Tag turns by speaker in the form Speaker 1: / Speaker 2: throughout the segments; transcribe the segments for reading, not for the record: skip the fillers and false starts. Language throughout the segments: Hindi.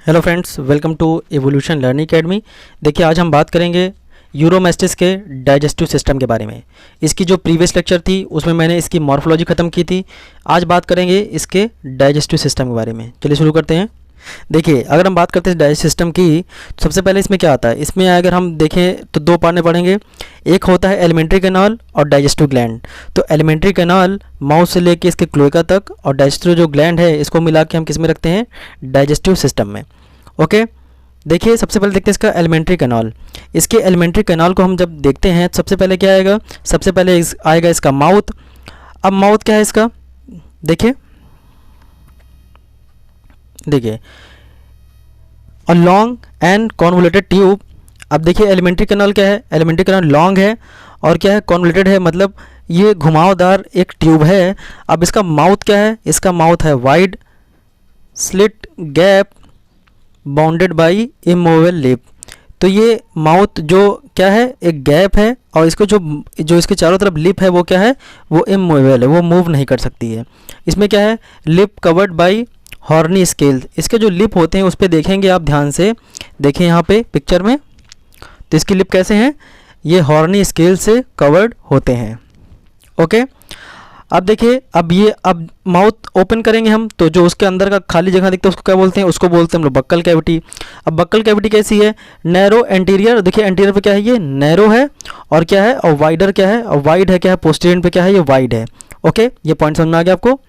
Speaker 1: Hello friends, welcome to evolution learning academy. देखिए, आज हम बात करेंगे यूरोमेस्टिस के डाइजेस्टिव सिस्टम के बारे में। इसकी जो प्रीवियस लेक्चर थी उसमें मैंने इसकी मॉर्फोलॉजी ख़त्म की थी। आज बात करेंगे इसके डाइजेस्टिव सिस्टम के बारे में। चलिए शुरू करते हैं। देखिए, अगर हम बात करते हैं डाइजेस्टिव सिस्टम की, तो सबसे पहले इसमें क्या आता है। इसमें अगर हम देखें तो दो पार्ट में पढ़ेंगे। एक होता है एलिमेंट्री कैनाल और डाइजेस्टिव ग्लैंड। तो एलिमेंट्री कैनाल माउथ से लेके इसके क्लोएका तक, और डाइजेस्टिव जो ग्लैंड है इसको मिला के हम किस में रखते हैं, डाइजेस्टिव सिस्टम में। ओके, देखिए सबसे पहले देखते हैं इसका एलिमेंट्री कैनाल। इसके एलिमेंट्री कैनाल को हम जब देखते हैं तो सबसे पहले क्या आएगा, सबसे पहले आएगा इसका माउथ। अब माउथ क्या है इसका, देखिए a long and convoluted tube. अब देखिए एलिमेंट्री कैनाल क्या है, एलिमेंट्री कैनाल लॉन्ग है और क्या है, कॉन्वोल्यूटेड है, मतलब ये घुमावदार एक ट्यूब है। अब इसका माउथ क्या है, इसका माउथ है wide slit gap bounded by immovable lip. तो ये माउथ जो क्या है, एक गैप है, और इसको जो इसके चारों तरफ लिप है वो क्या है, वो इमूवेबल है, वो मूव नहीं कर सकती है। इसमें क्या है, lip covered by horny scale. इसके जो लिप होते हैं उस पर देखेंगे आप ध्यान से, देखें यहाँ पे पिक्चर में, तो इसकी लिप कैसे हैं, ये हॉर्नी स्केल से कवर्ड होते हैं। ओके, अब देखिए, अब माउथ ओपन करेंगे हम तो जो उसके अंदर का खाली जगह दिखता है उसको क्या बोलते हैं, उसको बोलते हैं हम लोग बक्कल कैविटी। अब बक्कल कैविटी कैसी है, नैरो एंटीरियर। देखिए एंटीरियर पे क्या है, ये नैरो है, और क्या है, और वाइडर क्या है, और वाइड है, क्या है, पोस्टीरियर पे क्या है, ये वाइड है। ओके, ये पॉइंट समझ में आ गया आपको।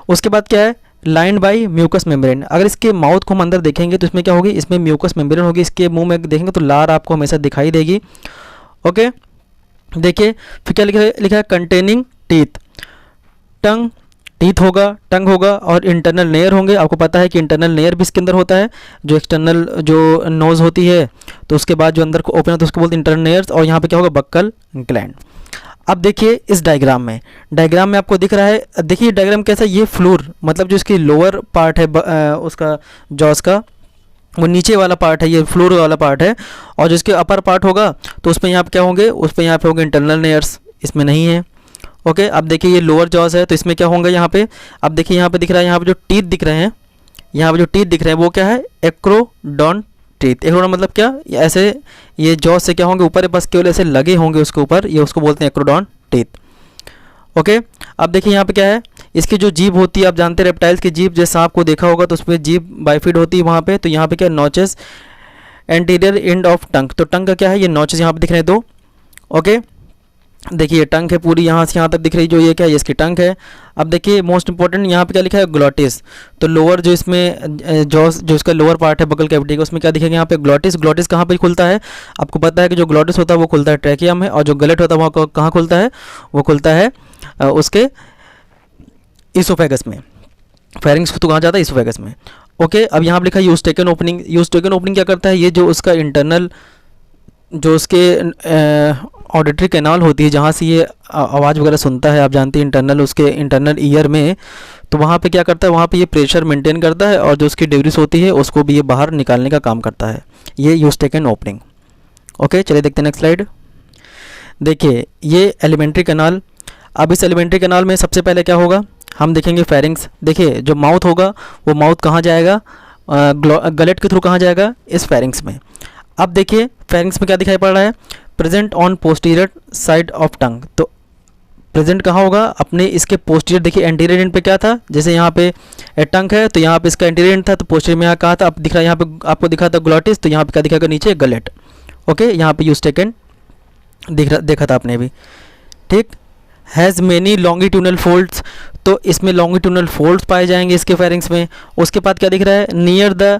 Speaker 1: उसके बाद क्या है, लाइंड बाई म्यूकस मेम्ब्रेन। अगर इसके माउथ को हम अंदर देखेंगे तो इसमें क्या होगी, इसमें म्यूकस मेम्ब्रेन होगी। इसके मुंह में देखेंगे तो लार आपको हमेशा दिखाई देगी। ओके, देखिए फिर क्या लिखा है, कंटेनिंग टीथ। टंग, टीथ होगा, टंग होगा, और इंटरनल लेयर होंगे। आपको पता है कि इंटरनल लेयर भी इसके अंदर होता है, जो एक्सटर्नल जो नोज़ होती है तो उसके बाद जो अंदर को ओपन होता है उसको बोलते हैं इंटरनल लेयर्स। और यहाँ पे क्या होगा, बक्कल ग्लैंड। अब देखिए इस डायग्राम में आपको दिख रहा है, देखिए डायग्राम कैसा है, ये फ्लोर मतलब जो इसकी लोअर पार्ट है उसका जॉस का, वो नीचे वाला पार्ट है, ये फ्लोर वाला पार्ट है। और जो इसके अपर पार्ट होगा तो उसमें यहाँ पे क्या होंगे, उस पर यहाँ पे होंगे इंटरनल लेयर्स, इसमें नहीं है। ओके, अब देखिए ये लोअर जॉस है तो इसमें क्या होंगे यहाँ पे। अब देखिए यहाँ पे दिख रहा है, यहाँ पे जो टीथ दिख रहे हैं, यहाँ पे जो टीथ दिख रहे हैं वो क्या है, एक्रोडॉन टीथ। एक्रोडॉन मतलब क्या, ऐसे ये जॉस से क्या होंगे, ऊपर बस केवल ऐसे लगे होंगे उसके ऊपर, ये उसको बोलते हैं एक्रोडॉन टीथ। ओके, अब देखिए यहाँ पे क्या है, इसकी जो जीभ होती है, आप जानते हैं रेप्टाइल्स की जीभ, जैसे सांप को देखा होगा तो उसमें जीभ बाइफिड होती है वहाँ पे। तो यहाँ पे क्या, notches anterior end of tongue. तो टंग का क्या है, ये नॉचेस यहाँ पे दिख रहे हैं दो। ओके, देखिए ये टंग है पूरी, यहाँ से यहाँ तक दिख रही, जो ये क्या है, ये इसकी टंग है। अब देखिए मोस्ट इंपॉर्टेंट यहाँ पे क्या लिखा है, ग्लॉटिस। तो लोअर जो इसमें जॉस जो इसका लोअर पार्ट है बकल कैविटी का, उसमें क्या दिखेगा यहाँ पे, ग्लॉटिस। ग्लॉटिस कहाँ पे खुलता है, आपको पता है कि जो ग्लॉटिस होता है वो खुलता है ट्रैकिया में, और जो गलेट होता है वहाँ कहाँ खुलता है, वो खुलता है उसके इसोफेगस में। फेरिंग्स तो कहाँ जाता है, इसोफेगस में। ओके, अब यहाँ पर लिखा है यूस्टेकन ओपनिंग। यूस्टेकन ओपनिंग क्या करता है, ये जो उसका इंटरनल जो उसके ऑडिटरी कैनाल होती है, जहाँ से ये आवाज़ वगैरह सुनता है, आप जानते हैं इंटरनल उसके इंटरनल ईयर में, तो वहाँ पे क्या करता है, वहाँ पे ये प्रेशर मेंटेन करता है, और जो उसकी डिग्रीस होती है उसको भी ये बाहर निकालने का काम करता है, ये यूस्टेकन ओपनिंग। ओके, चलिए देखते हैं नेक्स्ट स्लाइड। देखिए ये एलिमेंट्री कैनाल। अब इस एलिमेंट्री कैनाल में सबसे पहले क्या होगा, हम देखेंगे फेरिंग्स। देखिए जो माउथ होगा वो माउथ कहाँ जाएगा, गलेट के थ्रू कहाँ जाएगा, इस फेरिंग्स में। अब देखिए फेरिंग्स में क्या दिखाई पड़ रहा है, present on posterior side of tongue. तो प्रेजेंट कहाँ होगा, अपने इसके पोस्टीरियर। देखिए एंटीरियर एंड पे क्या था, जैसे यहाँ पे टंग है तो यहाँ पे इसका एंटीरियर एंड था, तो पोस्टीरियर में यहाँ कहा था, अब दिख रहा है यहाँ पे आपको दिखा था ग्लॉटिस, तो यहाँ पे क्या दिखाएगा, नीचे गलेट। ओके, यहाँ पे यूस्टेकन देखा था आपने भी, ठीक। Has many longitudinal folds. तो इसमें लॉन्गिट्यूनल फोल्ड्स पाए जाएंगे इसके फेरिंग्स में। उसके बाद क्या दिख रहा है, near the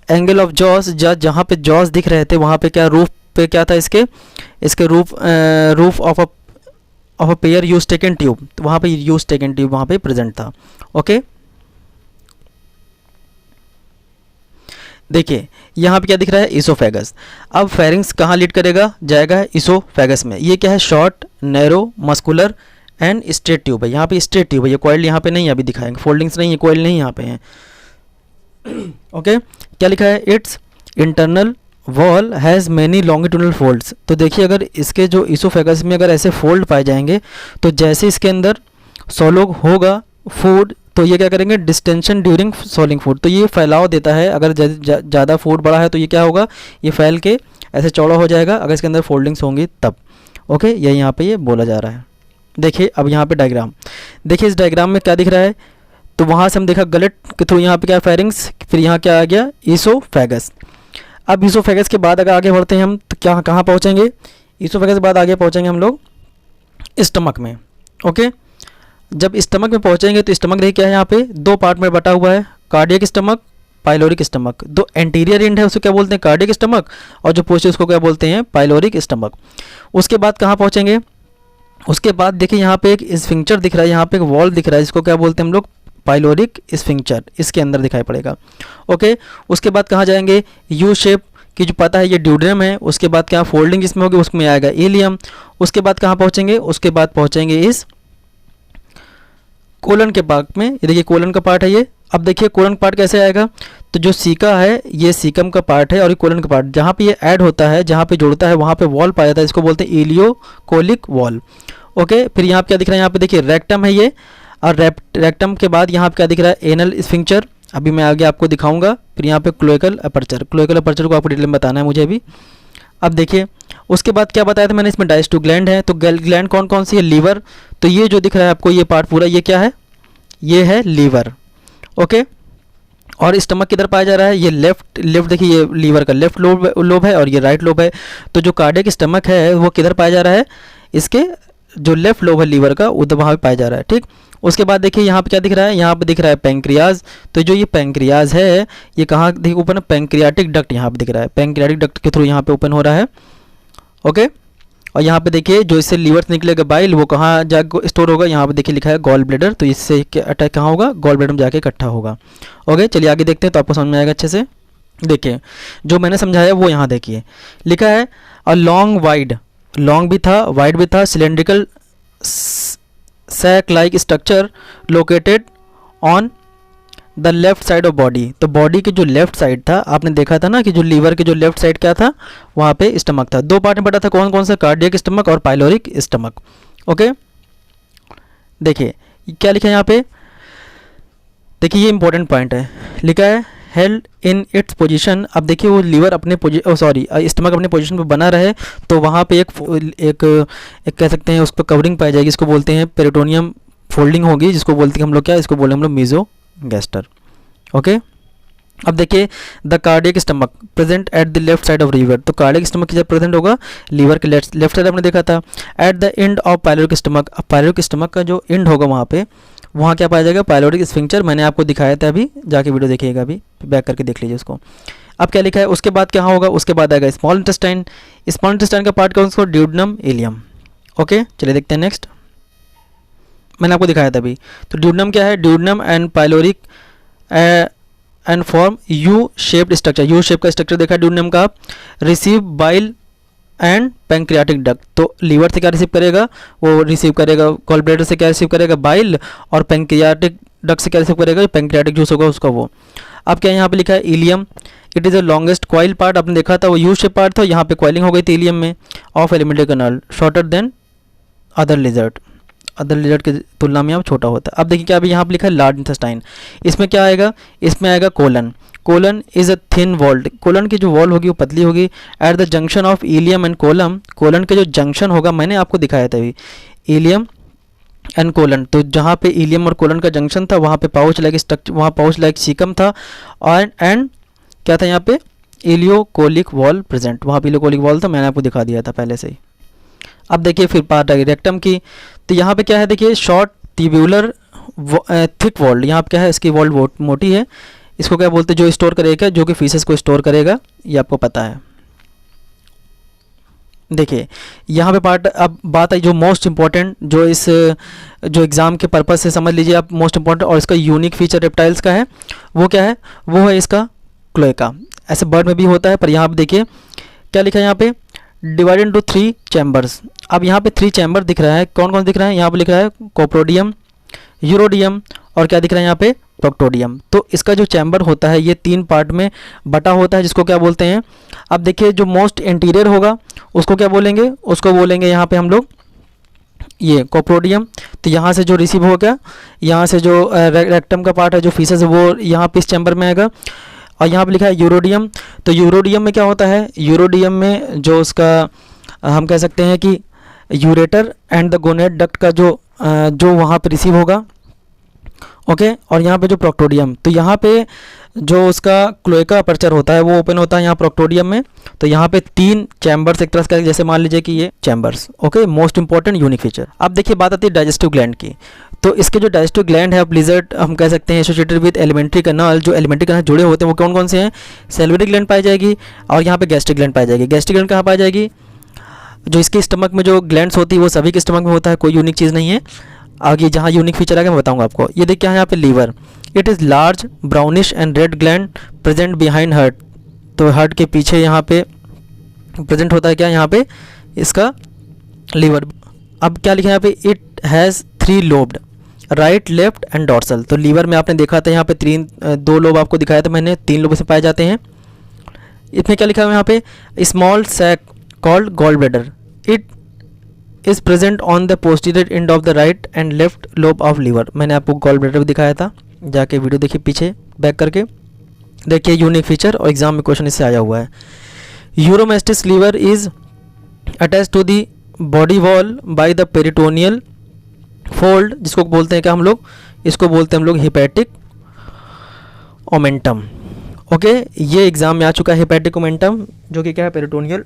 Speaker 1: angle of jaws. जहाँ पे जॉस दिख रहे थे वहाँ पे क्या, रूफ पे क्या था, इसके roof of a pair eustachian tube. तो वहाँ पे यूस्टेकन ट्यूब वहाँ पे प्रेजेंट था। ओके, देखिए यहाँ पे क्या दिख रहा है, इसोफेगस। अब फेरिंग्स कहाँ लीड करेगा, जाएगा इसोफेगस में। ये क्या है, short narrow muscular and straight tube है। यहाँ पे स्ट्रेट ट्यूब है, ये कॉइल यहाँ पे नहीं है, अभी दिखाएंगे, फोल्डिंग्स नहीं है, कॉइल नहीं यहाँ पे है। ओके, क्या लिखा है, it's internal wall has many longitudinal folds. तो देखिए अगर इसके जो इसोफेगस में अगर ऐसे फोल्ड पाए जाएंगे तो जैसे इसके अंदर सोलोग होगा फूड, तो ये क्या करेंगे, डिस्टेंशन ड्यूरिंग सोलिंग फूड, तो ये फैलाव देता है। अगर ज़्यादा फूड बड़ा है तो ये क्या होगा, ये फैल के ऐसे चौड़ा हो जाएगा अगर इसके अंदर फोल्डिंग्स होंगी तब। ओके, ये यहाँ पे ये बोला जा रहा है। देखिए अब यहाँ पे डायग्राम देखिए, इस डायग्राम में क्या दिख रहा है, तो वहाँ से हम देखा गलट के थ्रू यहाँ पे क्या फेरिंग्स, फिर यहाँ क्या आ गया, ईसोफेगस। अब ईसोफेगस के बाद अगर आगे बढ़ते हैं हम तो क्या कहाँ पहुँचेंगे, ईसोफेगस के बाद आगे पहुँचेंगे हम लोग स्टमक में। ओके, जब स्टमक में पहुँचेंगे तो स्टमक देखिए क्या है, यहाँ पे दो पार्ट में बटा हुआ है, कार्डियक स्टमक, पाइलोरिक स्टमक। दो एंटीरियर एंड है उसको क्या बोलते हैं, कार्डियक स्टमक, और जो पोस्टीरियर उसको क्या बोलते हैं, पाइलोरिक स्टमक। उसके बाद कहाँ पहुँचेंगे, उसके बाद देखिए यहाँ पे एक स्फिंक्टर दिख रहा है, यहाँ पे एक वॉल दिख रहा है, जिसको क्या बोलते हैं हम लोग, पाइलोरिक स्फिंक्टर, इसके अंदर दिखाई पड़ेगा। ओके, उसके बाद कहाँ जाएंगे, यू शेप की जो पता है ये ड्यूड्रम है, उसके बाद क्या फोल्डिंग इसमें होगी, उसमें आएगा इलियम। उसके बाद कहाँ पहुँचेंगे, उसके बाद पहुँचेंगे इस कोलन के पार्ट में। ये देखिए कोलन का पार्ट है ये। अब देखिए कोलन पार्ट कैसे आएगा, तो जो सीका है ये सीकम का पार्ट है और ये कोलन का पार्ट, जहाँ पे ये ऐड होता है, जहाँ पे जुड़ता है वहाँ पे वॉल पाया जाता है, इसको बोलते हैं इलियोकोलिक वॉल। ओके, फिर यहाँ पे क्या दिख रहा है, यहाँ पे देखिए रेक्टम है ये, और रेक्टम के बाद यहाँ पे क्या दिख रहा है, एनल स्फिंक्चर, अभी मैं आगे आपको दिखाऊंगा। फिर यहाँ पे क्लोएकल अपर्चर, क्लोएकल अपर्चर को आपको डिटेल में बताना है मुझे अभी। अब देखिए उसके बाद क्या बताया था मैंने, इसमें डाइजेस्टिव ग्लैंड है, तो ग्लैंड कौन कौन सी है, लीवर, तो ये जो दिख रहा है आपको ये पार्ट पूरा ये क्या है, ये है लीवर। ओके, और स्टमक किधर पाया जा रहा है, ये लेफ्ट देखिए ये लीवर का लेफ्ट लोब है और ये राइट लोब है। तो जो कार्डियक स्टमक है वो किधर पाया जा रहा है, इसके जो लेफ्ट लोब है लीवर का उधर वहाँ पे पाया जा रहा है। ठीक, उसके बाद देखिए यहाँ पे क्या दिख रहा है, यहाँ पे दिख रहा है पैंक्रियाज। तो जो ये पैंक्रियाज है ये कहाँ देखिए ओपन है, पैंक्रियाटिक डक्ट यहाँ पे दिख रहा है, पैंक्रियाटिक डक्ट के थ्रू यहाँ पे ओपन हो रहा है। ओके, और यहाँ पे देखिए जो इससे लीवर से निकलेगा बाइल वो कहाँ जाकर स्टोर होगा, यहाँ पे देखिए लिखा है गॉल ब्लैडर, तो इससे अटैक कहाँ होगा, गॉल ब्लैडर में जाके इकट्ठा होगा। ओके, चलिए आगे देखते हैं तो आपको समझ में आएगा अच्छे से। देखिए जो मैंने समझाया वो यहाँ देखिए लिखा है, अ लॉन्ग वाइड, लॉन्ग भी था वाइड भी था, cylindrical sac like structure located on the left side of body. तो बॉडी के जो लेफ्ट साइड था, आपने देखा था ना कि जो लीवर के जो लेफ्ट साइड क्या था, वहाँ पे स्टमक था। दो पार्ट में बटा था, कौन कौन सा, कार्डियक स्टमक और पाइलोरिक स्टमक। ओके, देखिए क्या लिखा है यहाँ पे, देखिए ये इंपॉर्टेंट पॉइंट है, लिखा है हेल्ड इन इट्स पोजीशन। अब देखिए वो लीवर अपने स्टमक अपने पोजीशन पे बना रहे तो वहाँ पे एक कह सकते हैं उस पर कवरिंग पाई जाएगी, इसको बोलते हैं पेरिटोनियम फोल्डिंग होगी, जिसको बोलते हैं हम लोग क्या, इसको बोले हम लोग मीजोगैस्टर। ओके, अब देखिए the cardiac stomach present at the left side of liver, तो कार्डियक स्टमक की जब प्रेजेंट होगा लीवर के लेफ्ट साइड आपने देखा था। At the end of pyloric stomach, अब पाइलोरिक स्टमक का जो एंड होगा वहाँ क्या पाया जाएगा, पाइलोरिक स्फिंक्टर, मैंने आपको दिखाया था अभी, जाके वीडियो देखिएगा अभी, बैक करके देख लीजिए उसको। अब क्या लिखा है, उसके बाद क्या होगा, उसके बाद आएगा स्मॉल इंटेस्टाइन, स्मॉल इंटेस्टाइन का पार्ट कौन सा, ड्यूडेनम इलियम। ओके, चलिए देखते हैं नेक्स्ट, मैंने आपको दिखाया था अभी। तो ड्यूडेनम क्या है, duodenum and pyloric and form U shaped structure, U shape का स्ट्रक्चर देखा ड्यूडेनम का। Receive bile and pancreatic duct, तो लीवर से क्या रिसीव करेगा, वो रिसीव करेगा गॉल ब्लैडर से क्या रिसीव करेगा, बाइल, और पैंक्रियाटिक डक्ट से क्या रिसीव करेगा, पैंक्रियाटिक जूस होगा उसका वो। अब क्या यहाँ पे लिखा है, ileum, it is the longest coil part, आपने देखा था वो यू शेप पार्ट था, यहाँ पे कॉइलिंग हो गई थी इलियम में, of alimentary canal, shorter than other lizard, other lizard की तुलना में अब छोटा होता है। अब देखिए क्या अभी यहाँ पे लिखा है लार्ज इंटेस्टाइन, इसमें क्या आएगा, इसमें आएगा colon, colon is a thin walled, colon की जो वॉल होगी वो पतली होगी। At the junction of ileum and colon, colon के जो जंक्शन होगा मैंने आपको दिखाया था अभी, इलियम एंड कोलन, तो जहाँ पे इलियम और कोलन का जंक्शन था वहाँ पे पाउच लाइक स्ट्रक्चर, वहाँ पाउच लाइक सीकम था, और एंड क्या था यहाँ पे, इलियोकोलिक वॉल प्रेजेंट, वहाँ पे इलियोकोलिक वॉल था, मैंने आपको दिखा दिया था पहले से ही। अब देखिए फिर पार्ट आ गई रेक्टम की, तो यहाँ पे क्या है, देखिए शॉर्ट ट्यूब्यूलर थिक वॉल्ड, यहाँ पे क्या है, इसकी वॉल्ड मोटी है, इसको क्या बोलते हैं, जो स्टोर करेगा, जो कि फीसेस को स्टोर करेगा, ये आपको पता है। देखिए यहाँ पे पार्ट, अब बात आई जो मोस्ट इंपॉर्टेंट, जो एग्ज़ाम के पर्पज़ से समझ लीजिए आप मोस्ट इंपॉर्टेंट, और इसका यूनिक फीचर रेप्टाइल्स का है, वो क्या है, वो है इसका क्लोएका। ऐसे बर्ड में भी होता है, पर यहाँ पे देखिए क्या लिखा है, यहाँ पे डिवाइडेड इनटू 3 चैम्बर्स। अब यहाँ पे 3 चैम्बर दिख रहा है, कौन कौन दिख रहा है, यहाँ पे लिख रहा है कोप्रोडियम, यूरोडियम, और क्या दिख रहा है यहाँ पे, प्रोक्टोडियम। तो इसका जो चैम्बर होता है ये 3 पार्ट में बटा होता है, जिसको क्या बोलते हैं, अब देखिए जो मोस्ट इंटीरियर होगा उसको क्या बोलेंगे, उसको बोलेंगे यहाँ पे हम लोग ये कोप्रोडियम, तो यहाँ से जो रिसीव होगा, यहाँ से जो रेक्टम का पार्ट है जो फीसस है वो यहाँ पे इस चैम्बर में आएगा। और यहाँ पे लिखा है यूरोडियम, तो यूरोडियम में क्या होता है, यूरोडियम में जो उसका हम कह सकते हैं कि ureter and the gonad duct का जो वहाँ पे रिसीव होगा। ओके, और यहाँ पे जो प्रोक्टोडियम, तो यहाँ पे जो उसका क्लोएका अपर्चर होता है वो ओपन होता है यहाँ प्रोक्टोडियम में। तो यहाँ पे 3 चैम्बर्स एक तरह से, जैसे मान लीजिए कि ये chambers. Okay, most important unique feature. अब देखिए बात आती है डाइजेस्टिव ग्लैंड की। तो इसके जो डाइजेस्टिव ग्लैंड है अब लिजर्ड हम कह सकते हैं एसोसिएटेड विद एलिमेंट्री कैनाल, जो एलिमेंट्री कैनाल जुड़े होते हैं वो कौन कौन से हैं, सैलिवरी ग्लैंड पाई जाएगी और यहाँ पे गैस्ट्रिक ग्लैंड पाई जाएगी। गैस्ट्रिक ग्लैंड कहाँ पाई जाएगी, जो इसके स्टमक में जो ग्लैंड्स होती है वो सभी के स्टमक में होता है, कोई यूनिक चीज़ नहीं है। आगे जहाँ यूनिक फीचर आएगा मैं बताऊंगा आपको। ये देखिए यहाँ पे liver, it is large brownish and red gland present behind heart, तो हार्ट के पीछे यहाँ पे प्रेजेंट होता है क्या, यहाँ पे इसका लीवर। अब क्या लिखा है यहाँ पे, it has 3 lobed, right left and dorsal. तो लीवर में आपने देखा था यहाँ पे 2 लोब आपको दिखाया था मैंने, 3 लोब से पाए जाते हैं। इसमें क्या लिखा है यहाँ पे, small sac called gall bladder, it is present on the posterior end of the right and left lobe of liver. मैंने आपको गॉल ब्लैडर भी दिखाया था, जाके वीडियो देखिए पीछे बैक करके। देखिए यूनिक फीचर और एग्जाम में क्वेश्चन इससे आया हुआ है। Uromastix liver is attach to the body wall by the peritoneal fold, जिसको बोलते हैं क्या हम लोग, इसको बोलते हैं हम लोग हिपैटिक ओमेंटम। ओके, ये एग्जाम में आ चुका है हिपैटिक ओमेंटम, जो कि क्या है, पेरिटोनियल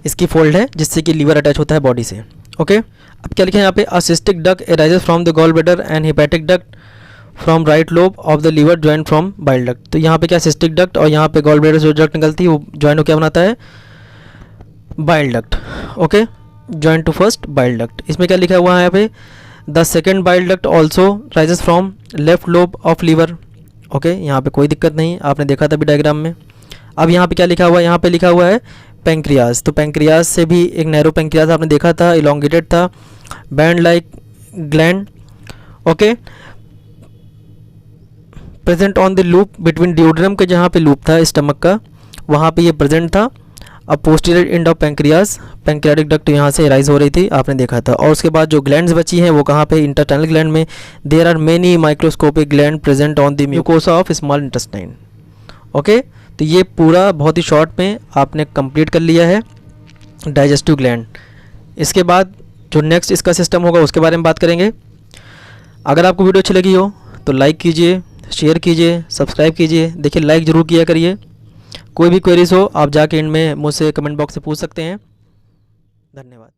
Speaker 1: इसकी फोल्ड है जिससे कि लीवर अटैच होता है बॉडी से। ओके, अब क्या लिखा है यहाँ पे, a cystic duct arises from the gall bladder and hepatic duct from right lobe of the liver join from bile duct. तो यहाँ पे क्या, सिस्टिक डक्ट और यहाँ पे गॉल ब्लैडर जो डक्ट निकलती है वो ज्वाइन हो क्या बनाता है, bile duct. Okay, join to first bile duct. इसमें क्या लिखा हुआ है यहाँ पे, the second bile duct also rises from left lobe of liver. Okay, यहाँ पे कोई दिक्कत नहीं, आपने देखा था भी डायग्राम में। अब यहाँ पे क्या लिखा हुआ है, यहाँ पे लिखा हुआ है पेंक्रियाज। तो पेंक्रियाज से भी एक नैरो पेंक्रियाज आपने देखा था, इलोंगेटेड था, band like gland. Okay, present on the loop between duodenum के, जहाँ पे लूप था स्टमक का वहाँ पे ये प्रेजेंट था। अब posterior end of pancreas, pancreatic duct यहाँ से राइज हो रही थी, आपने देखा था। और उसके बाद जो ग्लैंड्स बची हैं वो कहाँ पे, इंटरटनल ग्लैंड में। There are many microscopic gland present on the mucosa of small intestine. Okay, तो ये पूरा बहुत ही शॉर्ट में आपने कंप्लीट कर लिया है डाइजेस्टिव ग्लैंड। इसके बाद जो नेक्स्ट इसका सिस्टम होगा उसके बारे में बात करेंगे। अगर आपको वीडियो अच्छी लगी हो तो लाइक कीजिए, शेयर कीजिए, सब्सक्राइब कीजिए। देखिए लाइक ज़रूर किया करिए। कोई भी क्वेरीज हो आप जाके इनमें मुझसे कमेंट बॉक्स से पूछ सकते हैं। धन्यवाद।